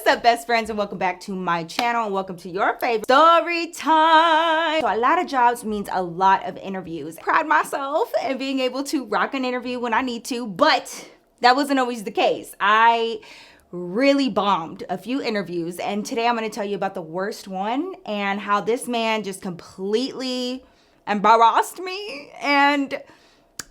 What's up, best friends, and welcome back to my channel, and welcome to your favorite story time. So a lot of jobs means a lot of interviews. I pride myself in being able to rock an interview when I need to, but that wasn't always the case. I really bombed a few interviews, and today I'm going to tell you about the worst one and how this man just completely embarrassed me, and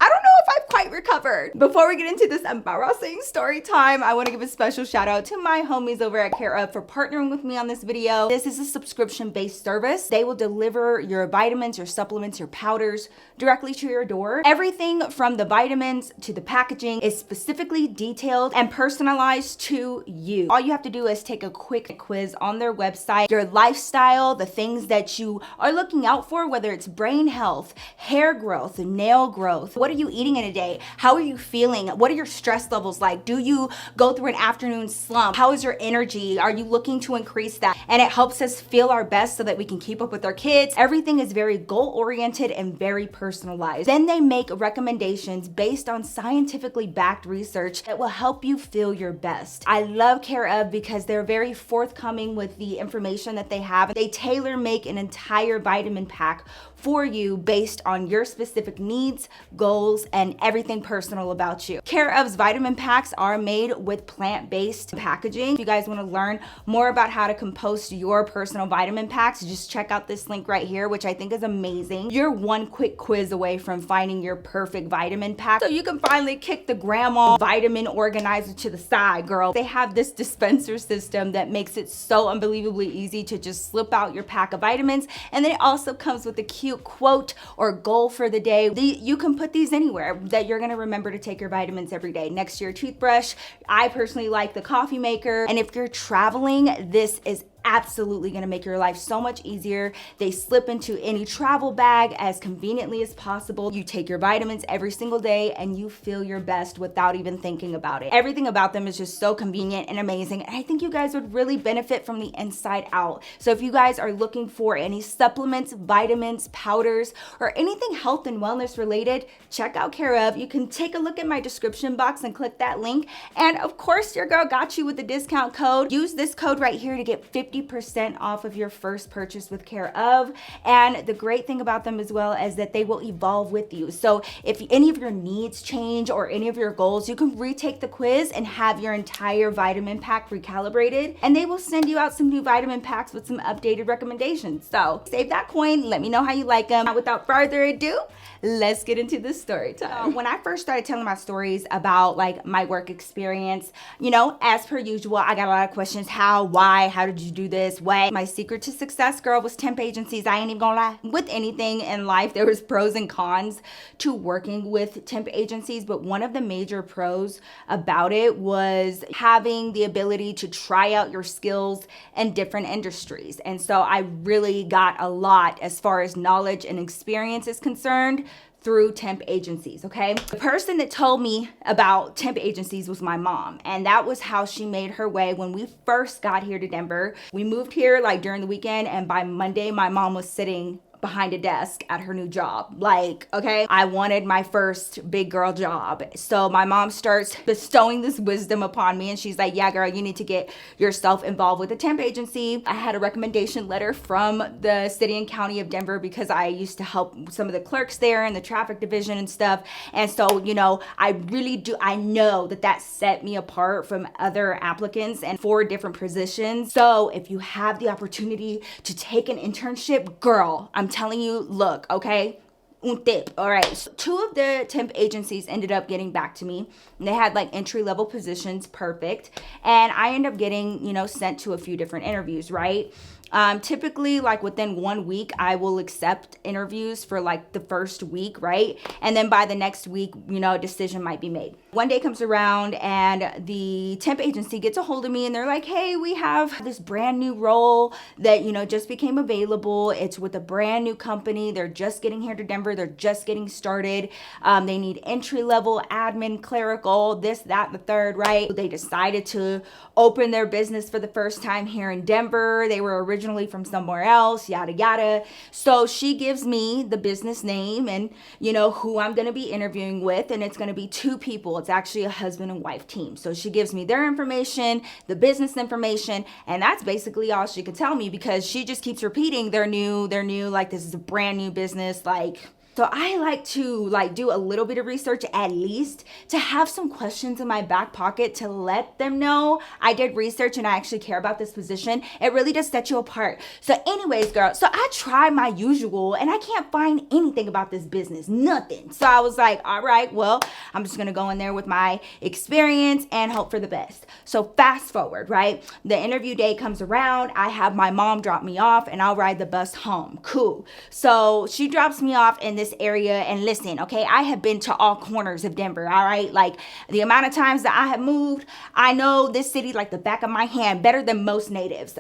I don't know if I've quite recovered. Before we get into this embarrassing story time, I want to give a special shout out to my homies over at Care Of for partnering with me on this video. This is a subscription-based service. They will deliver your vitamins, your supplements, your powders directly to your door. Everything from the vitamins to the packaging is specifically detailed and personalized to you. All you have to do is take a quick quiz on their website, your lifestyle, the things that you are looking out for, whether it's brain health, hair growth, nail growth. What are you eating in a day? How are you feeling? What are your stress levels like? Do you go through an afternoon slump? How is your energy? Are you looking to increase that? And it helps us feel our best so that we can keep up with our kids. Everything is very goal-oriented and very personalized. Then they make recommendations based on scientifically backed research that will help you feel your best. I love Care Of because they're very forthcoming with the information that they have. They tailor make an entire vitamin pack for you based on your specific needs, goals, and everything personal about you. Care Of's vitamin packs are made with plant-based packaging. If you guys want to learn more about how to compost your personal vitamin packs, just check out this link right here, which I think is amazing. You're one quick quiz away from finding your perfect vitamin pack, so you can finally kick the grandma vitamin organizer to the side, girl. They have this dispenser system that makes it so unbelievably easy to just slip out your pack of vitamins, and then it also comes with a cute quote or goal for the day. You can put these anywhere that you're gonna remember to take your vitamins every day. Next to your toothbrush. I personally like the coffee maker. And if you're traveling, this is absolutely gonna make your life so much easier. They slip into any travel bag as conveniently as possible. You take your vitamins every single day and you feel your best without even thinking about it. Everything about them is just so convenient and amazing, and I think you guys would really benefit from the inside out. So if you guys are looking for any supplements, vitamins, powders, or anything health and wellness related, check out Care Of. You can take a look at my description box and click that link, and of course your girl got you with the discount code. Use this code right here to get 50% off of your first purchase with Care Of. And the great thing about them as well is that they will evolve with you. So if any of your needs change or any of your goals, you can retake the quiz and have your entire vitamin pack recalibrated, and they will send you out some new vitamin packs with some updated recommendations. So save that coin. Let me know how you like them. Now, without further ado, let's get into the story time. When I first started telling my stories about like my work experience, you know, as per usual, I got a lot of questions. How, why, how did you do this? What? My secret to success, girl, was temp agencies. I ain't even gonna lie. With anything in life, there was pros and cons to working with temp agencies, but one of the major pros about it was having the ability to try out your skills in different industries. And so I really got a lot as far as knowledge and experience is concerned through temp agencies, okay? The person that told me about temp agencies was my mom, and that was how she made her way when we first got here to Denver. We moved here like during the weekend, and by Monday, my mom was sitting behind a desk at her new job. Like, okay, I wanted my first big girl job. So my mom starts bestowing this wisdom upon me, and she's like, yeah, girl, you need to get yourself involved with a temp agency. I had a recommendation letter from the city and county of Denver because I used to help some of the clerks there in the traffic division and stuff. And so, you know, I know that set me apart from other applicants and for different positions. So if you have the opportunity to take an internship, girl, I'm telling you, look, okay? Un tip. All right. So 2 of the temp agencies ended up getting back to me. And they had like entry-level positions, perfect. And I ended up getting, you know, sent to a few different interviews, right? Typically, like within 1 week, I will accept interviews for like the first week, right? And then by the next week, you know, a decision might be made. One day comes around and the temp agency gets a hold of me and they're like, hey, we have this brand new role that, you know, just became available. It's with a brand new company. They're just getting here to Denver Denver. They're just getting started. They need entry-level admin, clerical, this, that, and the third, right? They decided to open their business for the first time here in Denver. They were originally from somewhere else, yada, yada. So she gives me the business name and, you know, who I'm going to be interviewing with. And it's going to be 2 people. It's actually a husband and wife team. So she gives me their information, the business information, and that's basically all she could tell me, because she just keeps repeating they're new, like this is a brand new business, like. So I like to do a little bit of research, at least to have some questions in my back pocket to let them know I did research and I actually care about this position. It really does set you apart. So anyways, girl, so I tried my usual and I can't find anything about this business, nothing. So I was like, all right, well, I'm just gonna go in there with my experience and hope for the best. So fast forward, right? The interview day comes around. I have my mom drop me off and I'll ride the bus home. Cool. So she drops me off in this area, and listen, okay, I have been to all corners of Denver, all right? Like the amount of times that I have moved, I know this city like the back of my hand, better than most natives.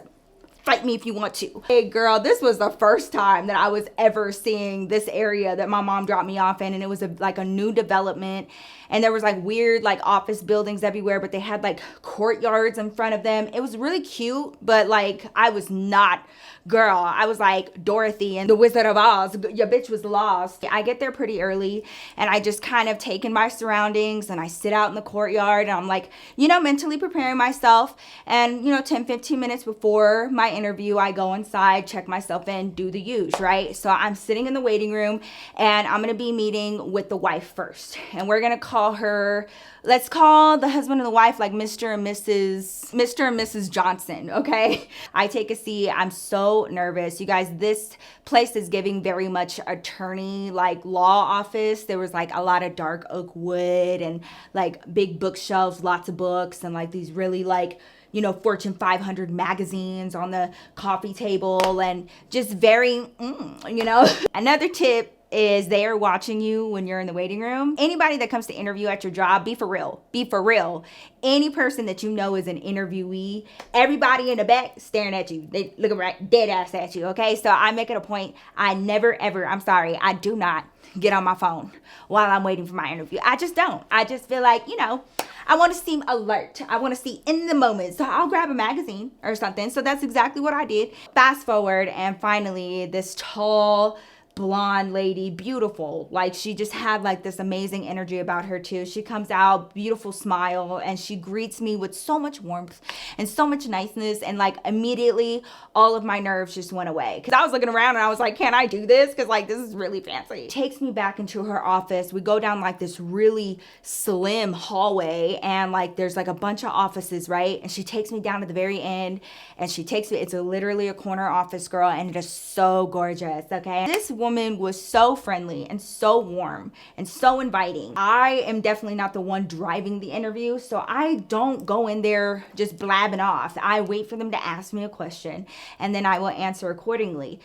Fight me if you want to. Hey girl, this was the first time that I was ever seeing this area that my mom dropped me off in, and it was like a new development, and there was like weird like office buildings everywhere, but they had like courtyards in front of them. It was really cute, but like I was not, girl, I was like Dorothy and the Wizard of Oz. Your bitch was lost. I get there pretty early and I just kind of take in my surroundings and I sit out in the courtyard and I'm like, you know, mentally preparing myself. And, you know, 10-15 minutes before my interview, I go inside, check myself in, do the use, right? So I'm sitting in the waiting room and I'm going to be meeting with the wife first. And we're going to call her, let's call the husband and the wife like Mr. and Mrs. Johnson, okay? I take a seat. I'm so nervous. You guys, this place is giving very much attorney, like law office. There was like a lot of dark oak wood and like big bookshelves, lots of books, and like these really like, you know, Fortune 500 magazines on the coffee table, and just very, you know. Another tip is they are watching you when you're in the waiting room. Anybody that comes to interview at your job, be for real. Be for real. Any person that you know is an interviewee, everybody in the back staring at you. They looking right dead ass at you, okay? So I make it a point. I never ever, I'm sorry, I do not get on my phone while I'm waiting for my interview. I just don't. I just feel like, you know, I want to seem alert. I want to see in the moment. So I'll grab a magazine or something. So that's exactly what I did. Fast forward, and finally this tall, blonde lady, beautiful, like she just had like this amazing energy about her too. She comes out, beautiful smile, and she greets me with so much warmth and so much niceness, and like immediately all of my nerves just went away, because I was looking around and I was like, can I do this? Because like this is really fancy. Takes me back into her office. We go down like this really slim hallway, and like there's like a bunch of offices, right? And she takes me down to the very end, and she takes me, it's literally a corner office, girl, and it is so gorgeous, okay? This woman was so friendly and so warm and so inviting. I am definitely not the one driving the interview, so I don't go in there just blabbing off. I wait for them to ask me a question and then I will answer accordingly.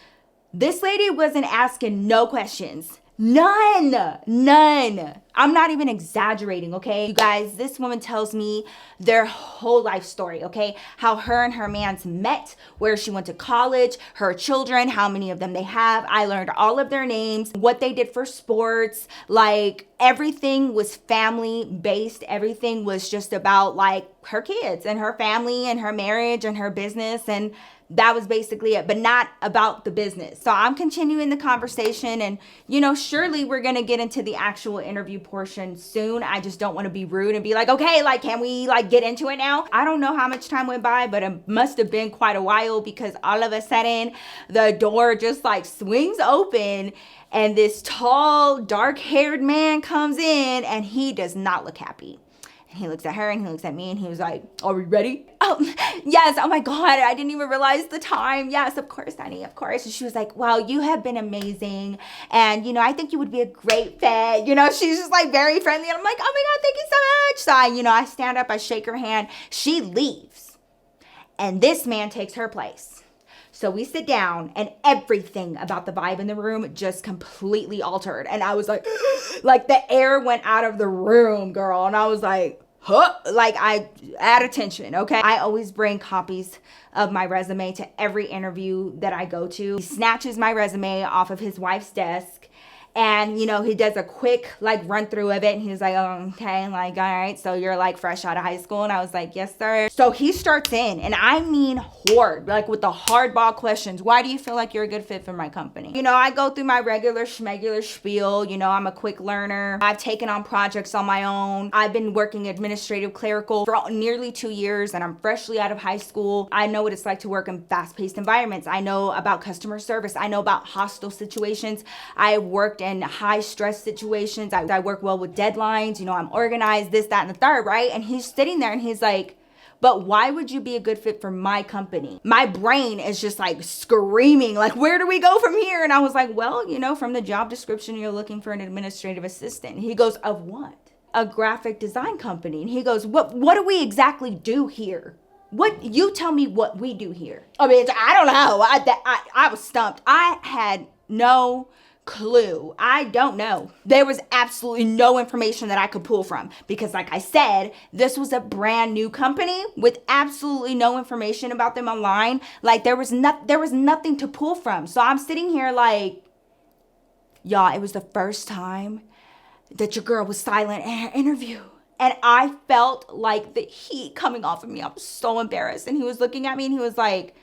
This lady wasn't asking no questions. None. I'm not even exaggerating, okay? You guys, this woman tells me their whole life story, okay? How her and her man's met, where she went to college, her children, how many of them they have. I learned all of their names, what they did for sports, like everything was family based. Everything was just about like her kids and her family and her marriage and her business, and that was basically it, but not about the business. So I'm continuing the conversation, and you know, surely we're gonna get into the actual interview portion soon. I just don't want to be rude and be like, okay, like, can we like get into it now? I don't know how much time went by, but it must have been quite a while, because all of a sudden the door just like swings open and this tall, dark-haired man comes in, and he does not look happy. And he looks at her and he looks at me and he was like, are we ready? Oh, yes. Oh my God. I didn't even realize the time. Yes, of course, honey. Of course. And she was like, well, you have been amazing. And, you know, I think you would be a great fit. You know, she's just like very friendly. And I'm like, oh my God, thank you so much. So I stand up, I shake her hand. She leaves. And this man takes her place. So we sit down, and everything about the vibe in the room just completely altered. And I was like the air went out of the room, girl. And I was like, huh? Like I add attention, okay? I always bring copies of my resume to every interview that I go to. He snatches my resume off of his wife's desk, And, you know, he does a quick like run through of it. And he's like, oh, okay. Like, all right. So you're like fresh out of high school. And I was like, yes, sir. So he starts in, and I mean hard, like with the hardball questions. Why do you feel like you're a good fit for my company? You know, I go through my regular schmegular spiel. You know, I'm a quick learner. I've taken on projects on my own. I've been working administrative clerical for nearly 2 years, and I'm freshly out of high school. I know what it's like to work in fast-paced environments. I know about customer service. I know about hostile situations. I have worked in high stress situations. I work well with deadlines. You know, I'm organized, this, that, and the third, right? And he's sitting there and he's like, but why would you be a good fit for my company? My brain is just like screaming, like, where do we go from here? And I was like, well, you know, from the job description, you're looking for an administrative assistant. He goes, of what? A graphic design company. And he goes, what do we exactly do here? What, you tell me what we do here. I mean, I don't know. I was stumped. I had no clue. I don't know. There was absolutely no information that I could pull from because, like I said, this was a brand new company with absolutely no information about them online. Like there was nothing to pull from. So I'm sitting here like, y'all, it was the first time that your girl was silent in her interview. And I felt like the heat coming off of me. I was so embarrassed. And he was looking at me and he was like,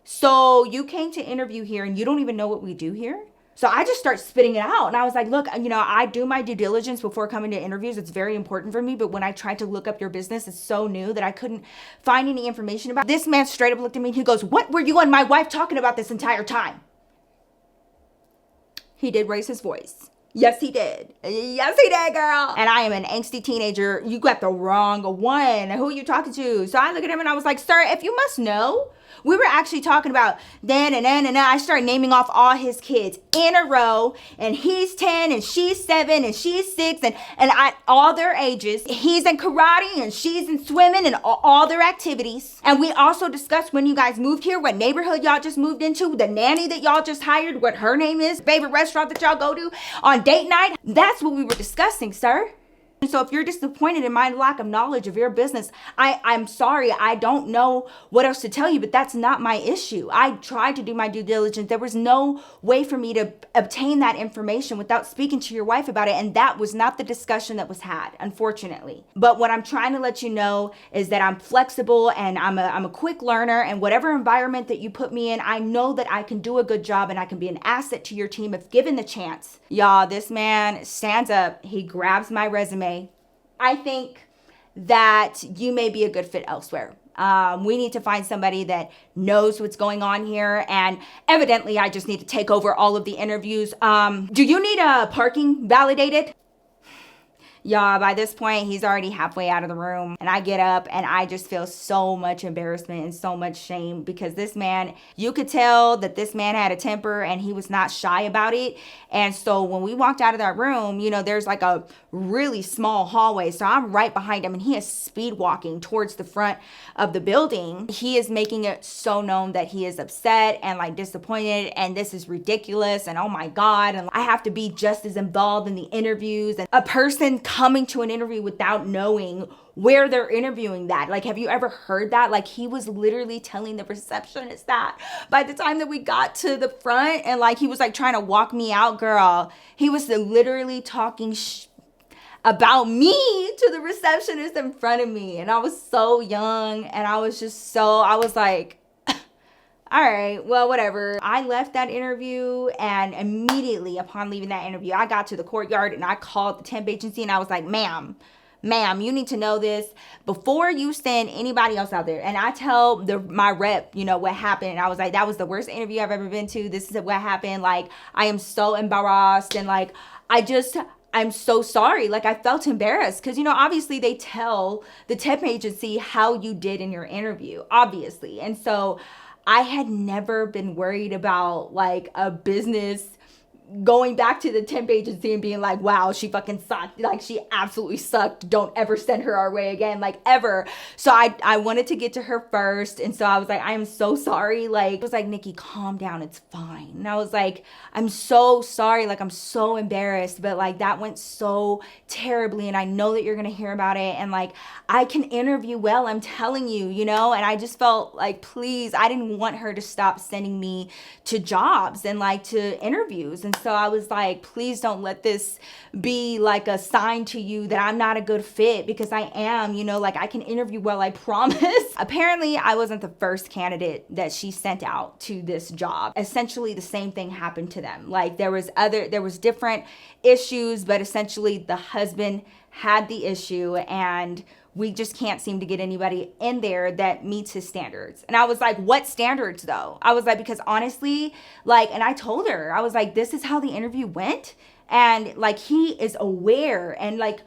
so you came to interview here and you don't even know what we do here? So I just start spitting it out. And I was like, look, you know, I do my due diligence before coming to interviews. It's very important for me. But when I tried to look up your business, it's so new that I couldn't find any information about it. This man straight up looked at me and he goes, what were you and my wife talking about this entire time? He did raise his voice. Yes, he did. Yes, he did, girl. And I am an angsty teenager. You got the wrong one. Who are you talking to? So I look at him and I was like, sir, if you must know, we were actually talking about then and then and then. I started naming off all his kids in a row. And he's 10 and she's 7 and she's 6 and all their ages. He's in karate and she's in swimming and all their activities. And we also discussed when you guys moved here, what neighborhood y'all just moved into, the nanny that y'all just hired, what her name is, favorite restaurant that y'all go to on date night. That's what we were discussing, sir. And so if you're disappointed in my lack of knowledge of your business, I'm sorry. I don't know what else to tell you, but that's not my issue. I tried to do my due diligence. There was no way for me to obtain that information without speaking to your wife about it. And that was not the discussion that was had, unfortunately. But what I'm trying to let you know is that I'm flexible and I'm a quick learner, and whatever environment that you put me in, I know that I can do a good job and I can be an asset to your team if given the chance. Y'all, this man stands up. He grabs my resume. I think that you may be a good fit elsewhere. We need to find somebody that knows what's going on here. And evidently, I just need to take over all of the interviews. Do you need a parking validated? Y'all, by this point, he's already halfway out of the room. And I get up and I just feel so much embarrassment and so much shame because this man, you could tell that this man had a temper and he was not shy about it. And so when we walked out of that room, you know, there's like a really small hallway. So I'm right behind him and he is speed walking towards the front of the building. He is making it so known that he is upset and like disappointed and this is ridiculous and oh my God. And I have to be just as involved in the interviews. And a person coming to an interview without knowing where they're interviewing that. Like, have you ever heard that? Like, he was literally telling the receptionist that by the time that we got to the front and like, he was like trying to walk me out, girl. He was literally talking about me to the receptionist in front of me. And I was so young and I was like, all right, well, whatever. I left that interview and immediately upon leaving that interview, I got to the courtyard and I called the temp agency and I was like, ma'am, you need to know this before you send anybody else out there. And I tell my rep, you know, what happened. And I was like, that was the worst interview I've ever been to. This is what happened. Like, I am so embarrassed. And like, I'm so sorry. Like, I felt embarrassed because, you know, obviously they tell the temp agency how you did in your interview, obviously. And so I had never been worried about like a business going back to the temp agency and being like, wow, she fucking sucked. Like, she absolutely sucked. Don't ever send her our way again, like ever. So I wanted to get to her first. And so I was like, I am so sorry. Like, it was like, Nikki, calm down. It's fine. And I was like, I'm so sorry. Like, I'm so embarrassed, but like that went so terribly. And I know that you're going to hear about it. And like, I can interview well, I'm telling you, you know, and I just felt like, please, I didn't want her to stop sending me to jobs and like to interviews. And So I was like, please don't let this be like a sign to you that I'm not a good fit, because I am, you know, like I can interview well, I promise. Apparently I wasn't the first candidate that she sent out to this job. Essentially the same thing happened to them. Like there was different issues, but essentially the husband had the issue and we just can't seem to get anybody in there that meets his standards. And I was like, what standards though? I was like, because honestly, like, and I told her, I was like, this is how the interview went. And like, he is aware and like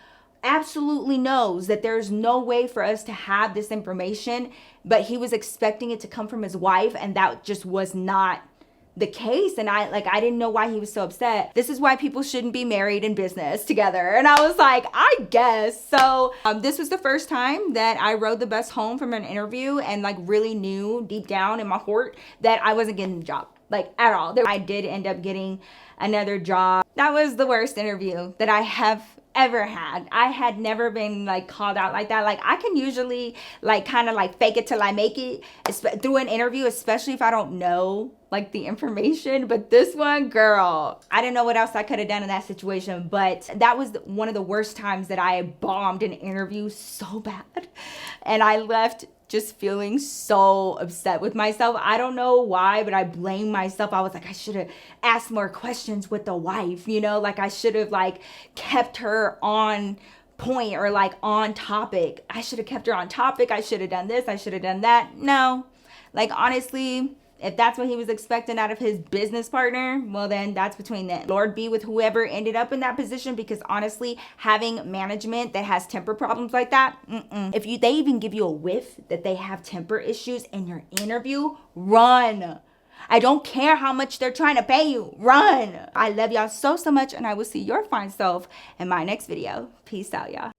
absolutely knows that there's no way for us to have this information, but he was expecting it to come from his wife, and that just was not the case. And I didn't know why he was so upset. This is why people shouldn't be married in business together. And I was like, I guess. So this was the first time that I rode the bus home from an interview and like really knew deep down in my heart that I wasn't getting the job, like at all. I did end up getting another job. That was the worst interview that I have ever had. I had never been like called out like that. Like I can usually like kind of like fake it till I make it through an interview, especially if I don't know like the information. But this one, girl, I didn't know what else I could have done in that situation, but that was one of the worst times that I bombed an interview so bad. And I left just feeling so upset with myself. I don't know why, but I blame myself. I was like, I should have asked more questions with the wife, you know, like I should have like kept her on point or like on topic. I should have kept her on topic. I should have done this. I should have done that. No, like honestly, if that's what he was expecting out of his business partner, well then that's between them. Lord be with whoever ended up in that position, because honestly, having management that has temper problems like that, if they even give you a whiff that they have temper issues in your interview, run. I don't care how much they're trying to pay you, run. I love y'all so much, and I will see your fine self in my next video. Peace out, y'all.